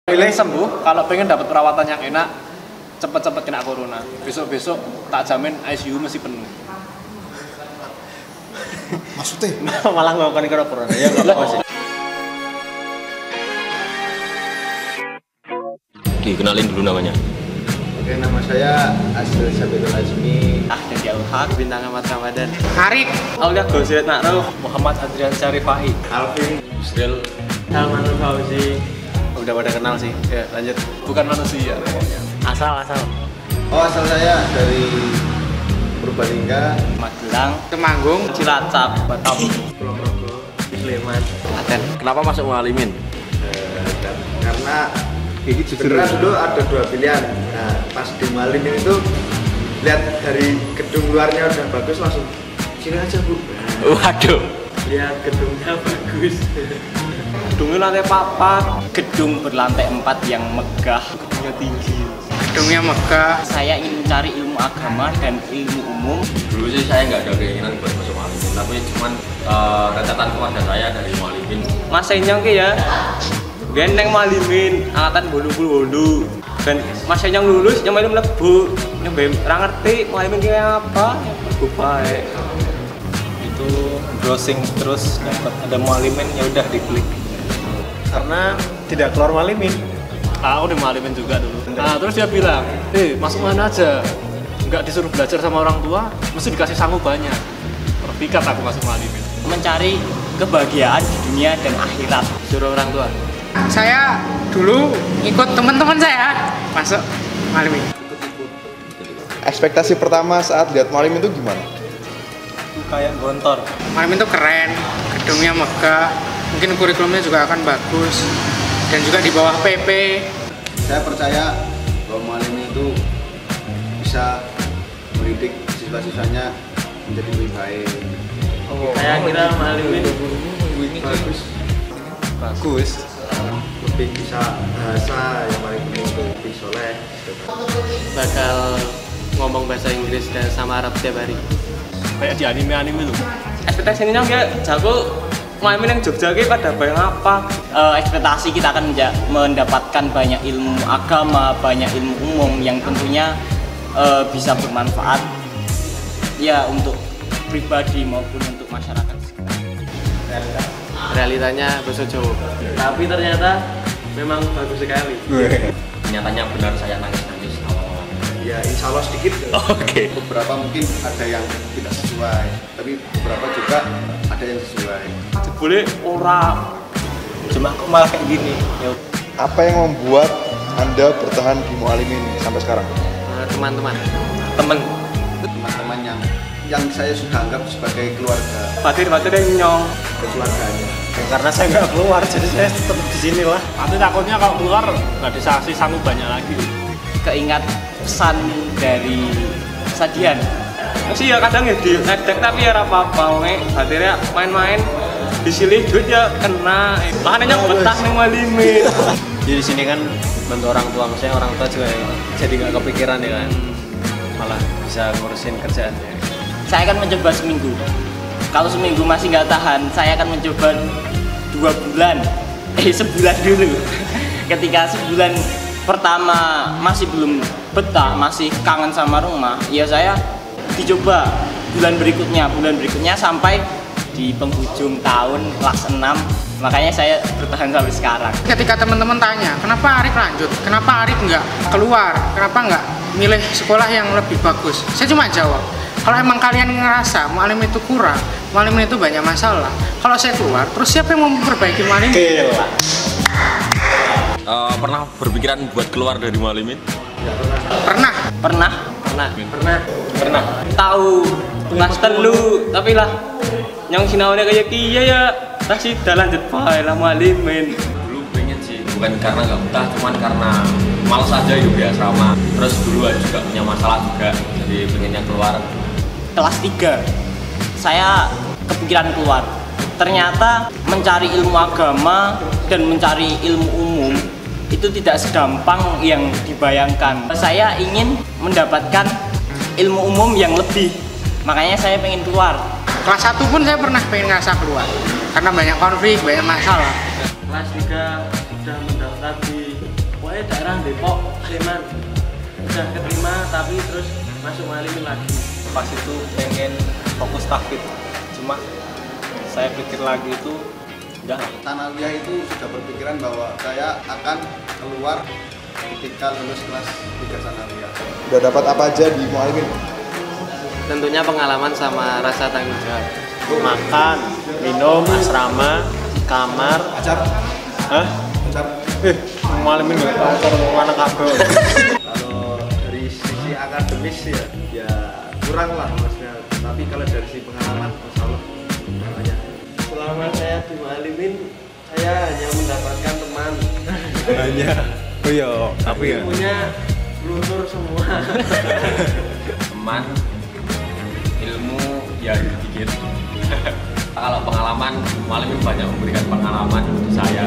Pilih sembuh, kalau pengen dapat perawatan yang enak, cepet-cepet kena corona. Besok-besok tak jamin ICU masih penuh. Maksudnya? Malah ngelakuin kena corona, ya nggak apa-apa sih. Dikenalin dulu namanya. Oke, nama saya Asrul Sabitul Azmi. Jadi Al-Haq, Bintang Ahmad Ramadan. Arik, Aulia Gosirat Na'ruh, Muhammad Adrian Syarifai, Alvin. Still Salman Fauzi. Udah pada kenal sih. Ya, lanjut. Bukan manusia pokoknya. Asal. Oh, asal saya dari Purbalingga. Magelang, Temanggung, Cilacap, Batam, Kulonprogo. Sleman, Klaten. kenapa masuk Mualimin? Karena sebenarnya dulu ada dua pilihan. Nah, pas di Mualimin itu lihat dari gedung luarnya udah bagus, langsung sini aja Bu. Waduh. Lihat gedungnya bagus. Gedungnya lantai 4, gedung berlantai 4 yang megah, gedungnya tinggi. gedungnya megah. Saya ingin mencari ilmu agama dan ilmu umum. Dulu sih saya nggak ada keinginan buat masuk Mualimin, tapi cuman rentetan keluarga saya dari Mualimin. Mas Enyong ki ya, gendeng Mualimin, angkatan bolu-bolu. Dan Mas Enyong lulus, yang main mlebu, nyampe ora ngerti Mualimin ki apa, gue baik. Itu browsing terus dapat ada Mualimin, ya udah diklik. Karena tidak keluar Mualimin. Aku di Mualimin juga dulu. Nah, terus dia bilang, masuk mana aja? Nggak disuruh belajar sama orang tua, mesti dikasih sangu banyak. Terpikat aku masuk Mualimin. Mencari kebahagiaan di dunia dan akhirat. Suruh orang tua. Saya dulu ikut teman-teman saya masuk Mualimin. Ekspektasi pertama saat lihat Mualimin itu gimana? Kayak gontor. Mualimin itu keren, gedungnya megah, mungkin kurikulumnya juga akan bagus, dan juga di bawah PP. Saya percaya bahwa Mualimin itu bisa mendidik siswa-siswanya menjadi lebih baik. Saya kira Mualimin bagus. Lebih bisa bahasa yang paling penting itu lebih soleh. Bakal ngomong bahasa Inggris dan sama Arab tiap hari. Kayak di anime-anime tuh. Ekspektasinya kayak jago main yang Jogja kayak pada bayang apa? Ekspektasi kita akan mendapatkan banyak ilmu agama, banyak ilmu umum yang tentunya bisa bermanfaat ya untuk pribadi maupun untuk masyarakat. Realitanya bahasa Jawa. Tapi ternyata memang bagus sekali. Nyatanya benar saya nangis-nangis awal-awal. Ya insya Allah sedikit. Oke. Beberapa mungkin ada yang tidak sesuai, tapi beberapa juga ada yang sesuai. Boleh orang cuma kok malah kayak gini. Ya, Apa yang membuat Anda bertahan di Mualimin sampai sekarang? teman-teman Teman-teman yang saya sudah anggap sebagai keluarga, Fatir yang nyong. keluarganya. Karena saya nggak keluar, jadi saya tetap di sini lah. Nanti takutnya kalau keluar nggak disangsi sanggup banyak lagi. Keingat pesan dari Sadian. Masih ya kadang ya di ngedek tapi ya apa-apa, Fatirnya main-main. Disilih duit ya kena. Makanya yang betah nih Mualimin. Jadi di sini kan bantu orang tua, maksudnya orang tua juga jadi nggak kepikiran ya kan, malah bisa ngurusin kerjaannya. Saya akan mencoba seminggu. Kalau seminggu masih nggak tahan, saya akan mencoba 2 bulan. Sebulan dulu. Ketika sebulan pertama masih belum betah, masih kangen sama rumah, ya saya dicoba bulan berikutnya sampai di penghujung tahun kelas 6. Makanya saya bertahan sampai sekarang. Ketika teman-teman tanya, kenapa Arik lanjut? Kenapa Arik nggak keluar? Kenapa nggak milih sekolah yang lebih bagus? Saya cuma jawab, kalau emang kalian ngerasa Mualimin itu kurang, Mualimin itu banyak masalah, kalau saya keluar, terus siapa yang mau memperbaiki Mualimin? Pernah berpikiran buat keluar dari Mualimin? Pernah. Tahu kelas telu, tapi lah yang sinawanya kayak kia ya pasti udah lanjut bae lah Mualimin. Dulu pengen sih, bukan karena nggak betah, cuman karena malas aja hidup di asrama. Terus dulu juga punya masalah juga, jadi pengennya keluar. Kelas 3 saya kepikiran keluar. Ternyata mencari ilmu agama dan mencari ilmu umum itu tidak segampang yang dibayangkan. Saya ingin mendapatkan ilmu umum yang lebih, makanya saya pengen keluar. Kelas 1 pun saya pernah pengen ngerasa keluar, karena banyak konflik, banyak masalah. Kelas 3 sudah mendaftar di awalnya daerah Depok, Sleman. Udah keterima tapi terus masuk Mualimin lagi. Pas itu pengen fokus tahfidz, cuma saya pikir lagi itu enggak. Sanawiyah itu sudah berpikiran bahwa saya akan keluar ketika lulus kelas 3 Sanawiyah. Udah dapat apa aja di Mualimin? Tentunya pengalaman sama rasa tanggung jawab. Makan, minum, asrama, kamar. Ajar? Hah? Ajar? Mualimin nggak tahu mana kabel. Kalau dari sisi akademis ya kurang lah maksudnya. Tapi kalau dari sisi pengalaman, insya Allah banyak. Selama saya di Mualimin, saya hanya mendapatkan teman. Hanya. Oh iya, tapi ya. Punya luntur semua. Teman, ilmu ya dikit. Kalau pengalaman, Mualimin banyak memberikan pengalaman di saya.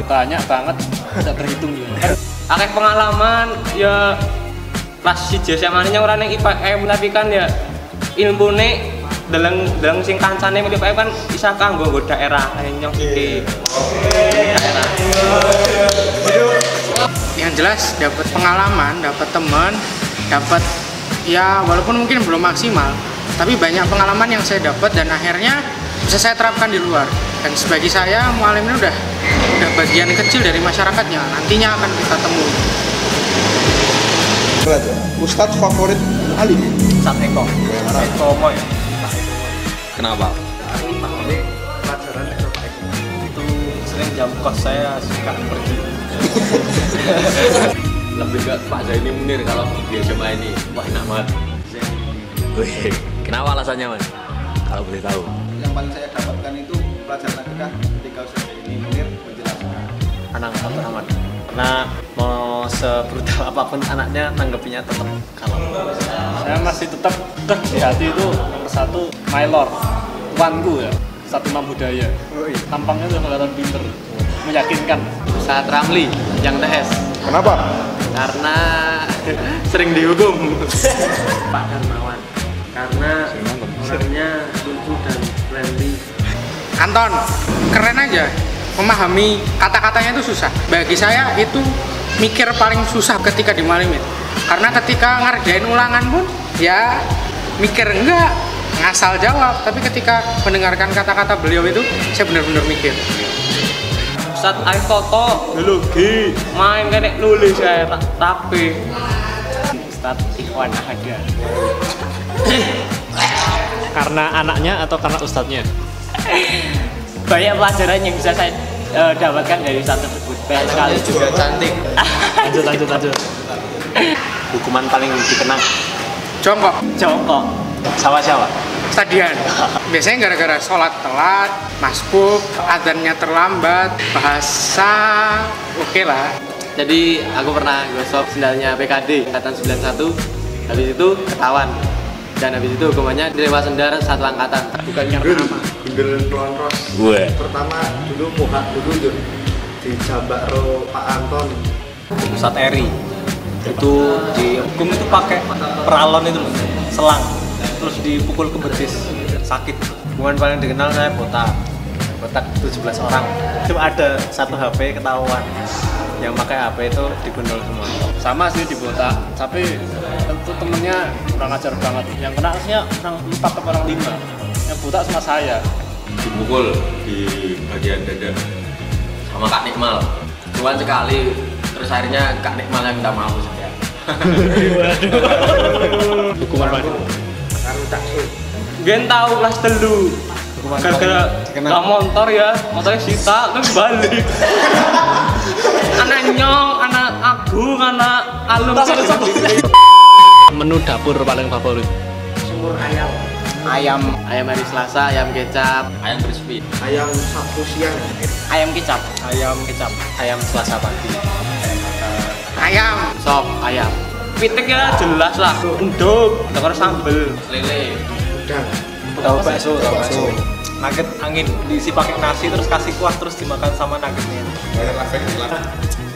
Banyak banget, tidak terhitung juga. Akeh pengalaman ya pas siji SMA nya ora ning IPM tapi kan ya ilmune deleng sing kancane milih IPM kan bisa kanggo nggo daerah nyong iki. Daerah. Yang jelas dapat pengalaman, dapat teman, dapat ya walaupun mungkin belum maksimal, tapi banyak pengalaman yang saya dapat dan akhirnya bisa saya terapkan di luar. Dan sebagai saya, Mualimin udah bagian kecil dari masyarakatnya. Nantinya akan kita temui. Ustadz favorit Mualimin? Ustadz Eko. Eko Moy. Kenapa? Ini pelajaran ekonomi. Itu sering jam kos saya suka pergi. Lebih ke Pak Zaini Munir kalau di SMA ini. Wah, enak banget. Wih, kenapa alasannya, Mas? Kalau boleh tahu. Yang paling saya dapatkan itu pelajaran akidah ketika Ustadz Zaini Munir menjelaskan. Anak Abdul Rahman. Karena mau sebrutal apapun anaknya tanggapinya tetap kalau saya masih tetap di hati itu nomor satu my lord, tuanku ya, Ustadz Imam Budaya. Tampangnya udah kelihatan pinter, meyakinkan. Saat Ramli yang TS. Kenapa? Karena sering dihukum. Pak Darmawan. Karena orangnya lucu dan friendly. Anton, keren aja. Memahami kata-katanya itu susah. Bagi saya itu mikir paling susah ketika di Mualimin. Karena ketika ngerjain ulangan pun ya mikir enggak, ngasal jawab. Tapi ketika mendengarkan kata-kata beliau itu saya benar-benar mikir. Saat ae foto biologi main kene nulis ya tapi Ustadz Ikhwan ada. Karena anaknya atau karena ustadznya? Banyak pelajaran yang bisa saya dapatkan dari Ustadz tersebut. Banyak sekali. Juga cantik. Lanjut. Hukuman paling dikenang Jongkok, Jongkok. sawah-sawah. stadion. Biasanya gara-gara sholat telat, masbuk, adzannya terlambat, bahasa oke lah. Jadi aku pernah gosok sendalnya PKD angkatan 91. Habis itu ketahuan. Dan habis itu hukumannya direma sendal satu angkatan. Bukan karena apa. Gundul kelonros. Gue. Pertama dulu muhat dulu Jun. Dijambak ro Pak Anton. Ustadz Eri itu dihukum itu pakai peralon itu loh, selang, terus dipukul ke betis, sakit. Hukuman paling dikenal saya botak 17 orang. Cuma ada satu HP ketahuan, yang pakai HP itu digundul semua. Sama sih di botak, tapi tentu temennya kurang ajar banget. Yang kena aslinya orang 4 atau orang 5. Yang botak sama saya. Dipukul di bagian dada sama Kak Nikmal. Cuman sekali, terus akhirnya Kak Nikmal yang minta maaf saja. Hukuman apa? Karo taksul. gen tahu kelas telu gara-gara nggak motor ya motornya sita terus balik anak nyong anak agung anak alum Menu dapur paling favorit. Sumur ayam hari Selasa, ayam kecap, Ayam crispy. Ayam Sabtu siang. ayam kecap, Ayam Selasa pagi. Ayam, sop ayam, pitik ya jelas lah endog tekor sambel Lele. Udang. Tahu bakso. Nugget angin diisi pakai nasi terus kasih kuah terus dimakan sama nuggetnya.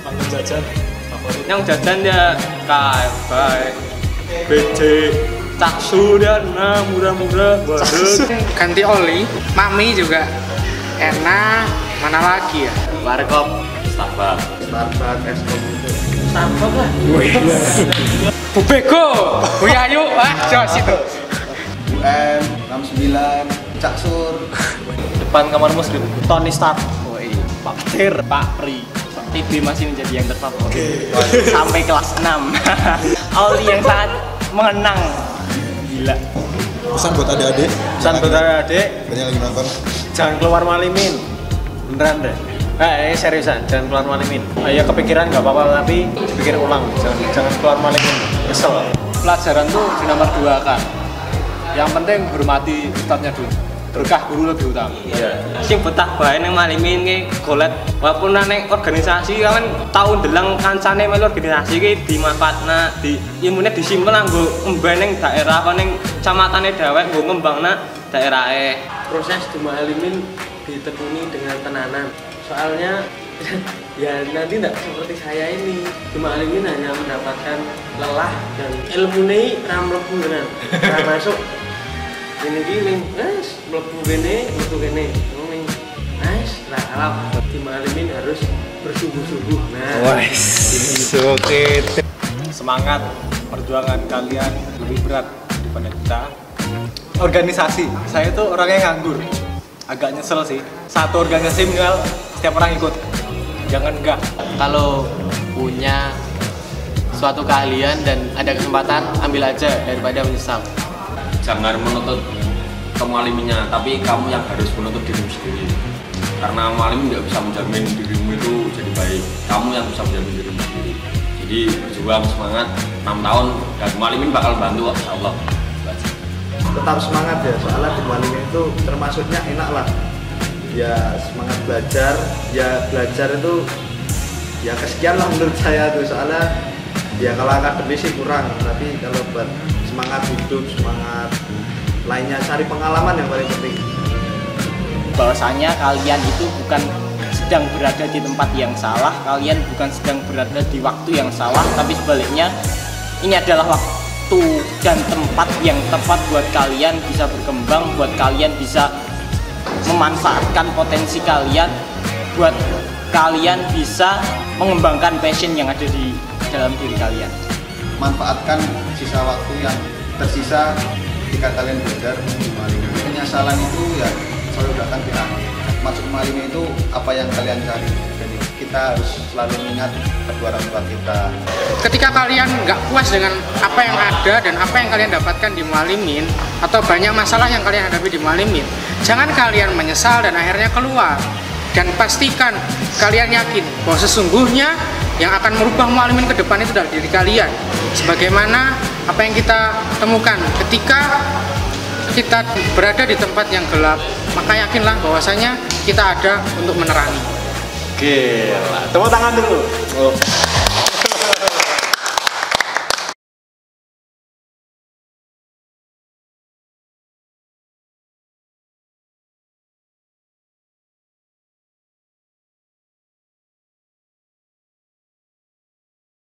Paling jajan favorit. yang jajan ya KFC BJ Caksu dan murah-murah waduh ganti oli, mami juga enak. Mana lagi ya? warkop, Starbucks. Starbucks es kopi. Starbucks lah. Bu Bego, Bu Yayu, jos itu. UM 69 Caksur. Depan kamar muslim Tony Stark. Woi, Pak Petir, Pak Pri. TB masih menjadi yang terfavorit sampai kelas 6. Oli yang sangat mengenang. Gila. Pesan buat adik-adik. Pesan buat adik, Banyak lagi nonton. jangan keluar malimin. Beneran deh. Seriusan, jangan keluar malimin. Ya kepikiran nggak apa-apa, tapi pikir ulang. Jangan keluar malimin. Kesel. Pelajaran tuh di nomor 2 kan. Yang penting hormati ustadznya dulu. Berkah guru lebih utama. Iya. Sing betah bae ning malimin ki golet walaupun ning organisasi kan tau ndeleng kancane melu organisasi ki dimanfaatna, di ilmune disimpen nggo emben ning daerah apa ning camatane dhewek nggo ngembangna daerahe. Proses dimalimin ditekuni dengan tenanan. Soalnya ya nanti tidak seperti saya ini cuma alimin hanya mendapatkan lelah dan ilmune ra mlebu tenan. Ra masuk ini giling, mlebu kene, metu kene. Ngene. Lah alap dimalimin harus bersungguh-sungguh. Nah, Oke. Semangat perjuangan kalian lebih berat daripada kita. Organisasi, saya tuh orangnya nganggur. Agak nyesel sih. Satu organisasi minimal setiap orang ikut. Jangan enggak. Kalau punya suatu keahlian dan ada kesempatan, ambil aja daripada menyesal. Jangan menuntut kemualiminya, tapi kamu yang harus menuntut dirimu sendiri. Karena mualim nggak bisa menjamin dirimu itu jadi baik, kamu yang bisa menjamin dirimu sendiri. Jadi berjuang semangat 6 tahun dan mualimin bakal bantu kok, insyaallah. Tetap semangat ya, soalnya di mualimin itu termasuknya enak lah. Ya semangat belajar, ya belajar itu ya kesekian lah menurut saya tuh, soalnya ya kalau akademis sih kurang, tapi kalau buat semangat hidup, semangat lainnya, cari pengalaman yang paling penting. Bahwasanya kalian itu bukan sedang berada di tempat yang salah, kalian bukan sedang berada di waktu yang salah, tapi sebaliknya ini adalah waktu dan tempat yang tepat buat kalian bisa berkembang, buat kalian bisa memanfaatkan potensi kalian, buat kalian bisa mengembangkan passion yang ada di dalam diri kalian. Manfaatkan sisa waktu yang tersisa ketika kalian belajar di Malimi. Penyesalan itu ya selalu datang di akhir. Masuk Malimi itu apa yang kalian cari. Jadi kita harus selalu mengingat kedua orang tua kita. Ketika kalian nggak puas dengan apa yang ada dan apa yang kalian dapatkan di Mualimin, atau banyak masalah yang kalian hadapi di Mualimin, jangan kalian menyesal dan akhirnya keluar. Dan pastikan kalian yakin bahwa sesungguhnya yang akan merubah Mualimin ke depan itu adalah diri kalian. Sebagaimana apa yang kita temukan ketika kita berada di tempat yang gelap, maka yakinlah bahwasanya kita ada untuk menerangi. Gila, tepuk tangan dulu.